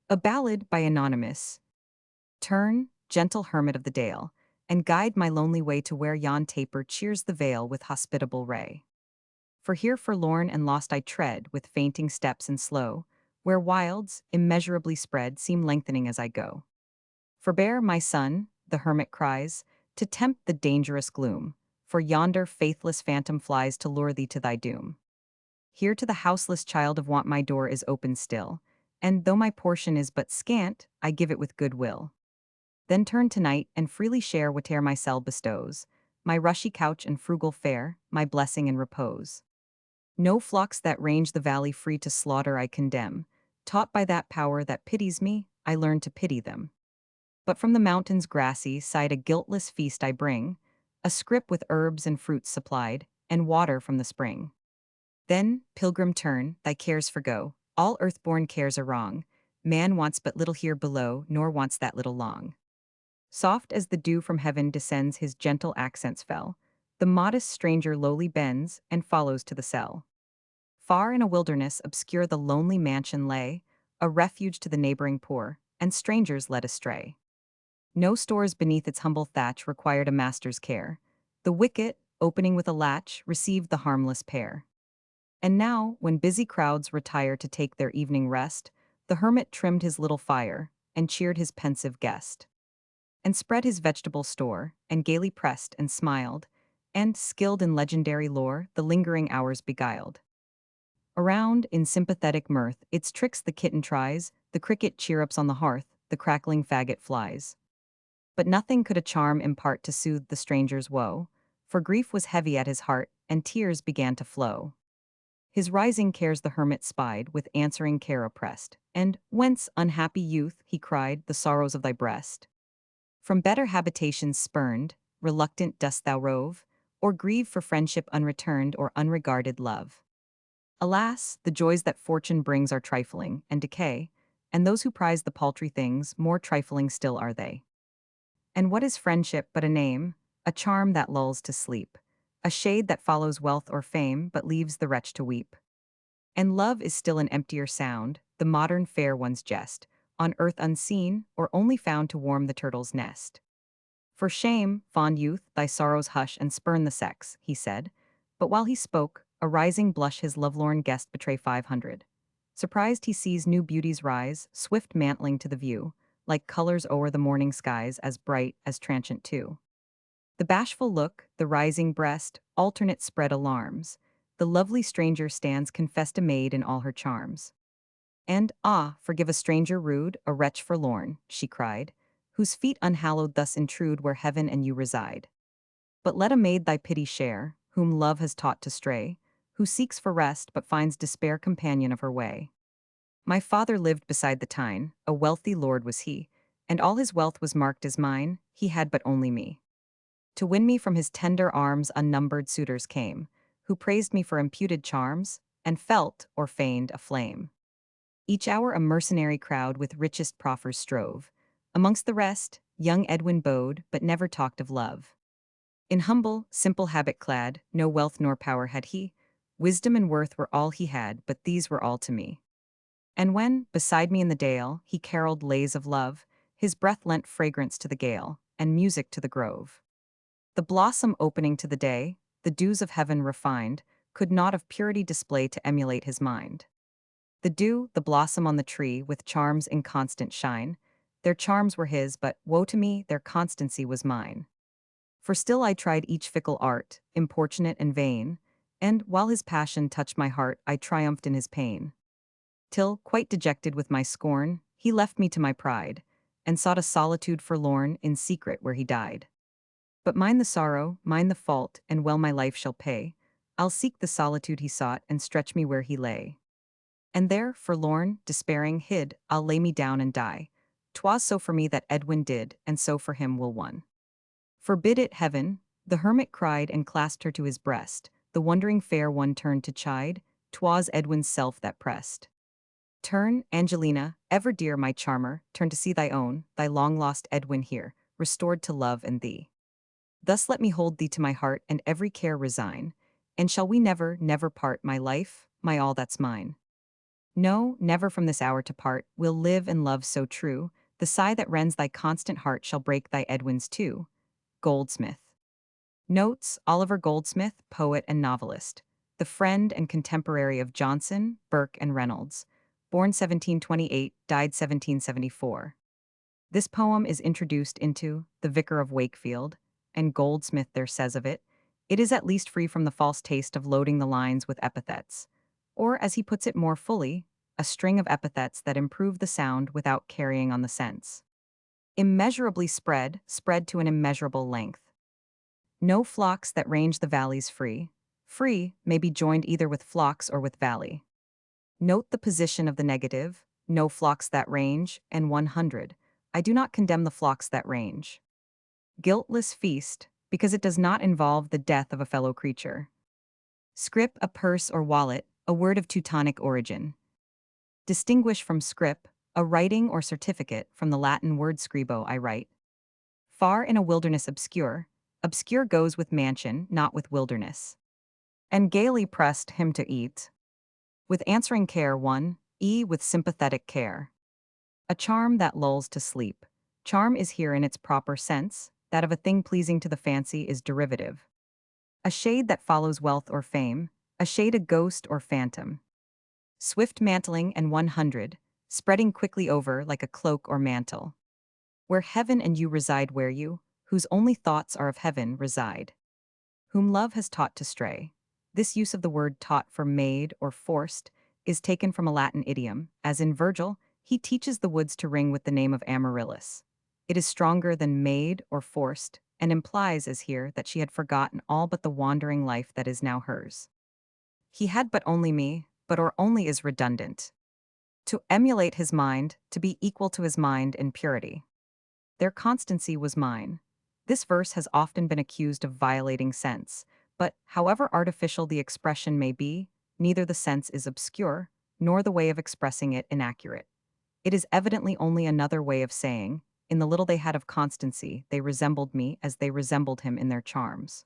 A Ballad by Anonymous. Turn, gentle hermit of the dale, and guide my lonely way to where yon taper cheers the vale with hospitable ray. For here forlorn and lost I tread, with fainting steps and slow, where wilds, immeasurably spread, seem lengthening as I go. Forbear, my son, the hermit cries, to tempt the dangerous gloom, for yonder faithless phantom flies to lure thee to thy doom. Here to the houseless child of want my door is open still, and though my portion is but scant, I give it with good will. Then turn tonight and freely share whate'er my cell bestows, my rushy couch and frugal fare, my blessing and repose. No flocks that range the valley free to slaughter I condemn, taught by that power that pities me, I learn to pity them. But from the mountains grassy side a guiltless feast I bring, a scrip with herbs and fruits supplied, and water from the spring. Then, pilgrim turn, thy cares forgo, all earthborn cares are wrong, man wants but little here below, nor wants that little long. Soft as the dew from heaven descends his gentle accents fell, the modest stranger lowly bends, and follows to the cell. Far in a wilderness obscure the lonely mansion lay, a refuge to the neighboring poor, and strangers led astray. No stores beneath its humble thatch required a master's care. The wicket, opening with a latch, received the harmless pair. And now, when busy crowds retire to take their evening rest, the hermit trimmed his little fire, and cheered his pensive guest, and spread his vegetable store, and gaily pressed and smiled, and, skilled in legendary lore, the lingering hours beguiled. Around, in sympathetic mirth, its tricks the kitten tries, the cricket cheer-ups on the hearth, the crackling faggot flies. But nothing could a charm impart to soothe the stranger's woe, for grief was heavy at his heart, and tears began to flow. His rising cares the hermit spied, with answering care oppressed, and, "Whence, unhappy youth," he cried, "the sorrows of thy breast? From better habitations spurned, reluctant dost thou rove, or grieve for friendship unreturned or unregarded love? Alas, the joys that fortune brings are trifling, and decay, and those who prize the paltry things, more trifling still are they. And what is friendship but a name, a charm that lulls to sleep, a shade that follows wealth or fame, but leaves the wretch to weep? And love is still an emptier sound, the modern fair one's jest, on earth unseen, or only found to warm the turtle's nest. For shame, fond youth, thy sorrows hush and spurn the sex, he said. But while he spoke, a rising blush his lovelorn guest betray 500. Surprised he sees new beauties rise, swift mantling to the view, like colors o'er the morning skies, as bright as transient too. The bashful look, the rising breast, alternate spread alarms. The lovely stranger stands confessed a maid in all her charms. And, "Ah, forgive a stranger rude, a wretch forlorn," she cried, "whose feet unhallowed thus intrude where heaven and you reside. But let a maid thy pity share, whom love has taught to stray, who seeks for rest but finds despair companion of her way. My father lived beside the Tyne, a wealthy lord was he, and all his wealth was marked as mine, he had but only me. To win me from his tender arms unnumbered suitors came, who praised me for imputed charms, and felt, or feigned, a flame. Each hour a mercenary crowd with richest proffers strove. Amongst the rest, young Edwin bode, but never talked of love. In humble, simple habit clad, no wealth nor power had he. Wisdom and worth were all he had, but these were all to me. And when, beside me in the dale, he caroled lays of love, his breath lent fragrance to the gale, and music to the grove. The blossom opening to the day, the dews of heaven refined, could not of purity display to emulate his mind. The dew, the blossom on the tree, with charms inconstant shine, their charms were his, but, woe to me, their constancy was mine. For still I tried each fickle art, importunate and vain, and, while his passion touched my heart, I triumphed in his pain. Till, quite dejected with my scorn, he left me to my pride, and sought a solitude forlorn in secret where he died. But mine the sorrow, mine the fault, and well my life shall pay. I'll seek the solitude he sought, and stretch me where he lay. And there, forlorn, despairing, hid, I'll lay me down and die. 'Twas so for me that Edwin did, and so for him will one. Forbid it, heaven, the hermit cried and clasped her to his breast. The wondering fair one turned to chide, 'twas Edwin's self that pressed. Turn, Angelina, ever dear my charmer, turn to see thy own, thy long-lost Edwin here, restored to love and thee. Thus let me hold thee to my heart and every care resign, and shall we never, never part, my life, my all that's mine. No, never from this hour to part, we'll live and love so true. The sigh that rends thy constant heart shall break thy Edwin's too. Goldsmith. Notes: Oliver Goldsmith, poet and novelist. The friend and contemporary of Johnson, Burke, and Reynolds. Born 1728, died 1774. This poem is introduced into The Vicar of Wakefield, and Goldsmith there says of it, it is at least free from the false taste of loading the lines with epithets, or as he puts it more fully, a string of epithets that improve the sound without carrying on the sense. Immeasurably spread, spread to an immeasurable length. No flocks that range the valleys free. Free may be joined either with flocks or with valley. Note the position of the negative, no flocks that range, and 100. I do not condemn the flocks that range. Guiltless feast, because it does not involve the death of a fellow creature. Scrip, a purse or wallet, a word of Teutonic origin. Distinguish from scrip, a writing or certificate, from the Latin word scribo, I write. Far in a wilderness obscure, obscure goes with mansion, not with wilderness. And gaily pressed him to eat. With answering care one, with sympathetic care. A charm that lulls to sleep. Charm is here in its proper sense, that of a thing pleasing to the fancy is derivative. A shade that follows wealth or fame, a shade a ghost or phantom. Swift mantling and 100, spreading quickly over like a cloak or mantle. Where heaven and you reside where you, whose only thoughts are of heaven, reside. Whom love has taught to stray. This use of the word taught for made or forced is taken from a Latin idiom, as in Virgil, he teaches the woods to ring with the name of Amaryllis. It is stronger than made or forced, and implies, as here, that she had forgotten all but the wandering life that is now hers. He had but only me, but or only is redundant. To emulate his mind, to be equal to his mind in purity. Their constancy was mine. This verse has often been accused of violating sense, but however artificial the expression may be, neither the sense is obscure, nor the way of expressing it inaccurate. It is evidently only another way of saying, in the little they had of constancy, they resembled me as they resembled him in their charms.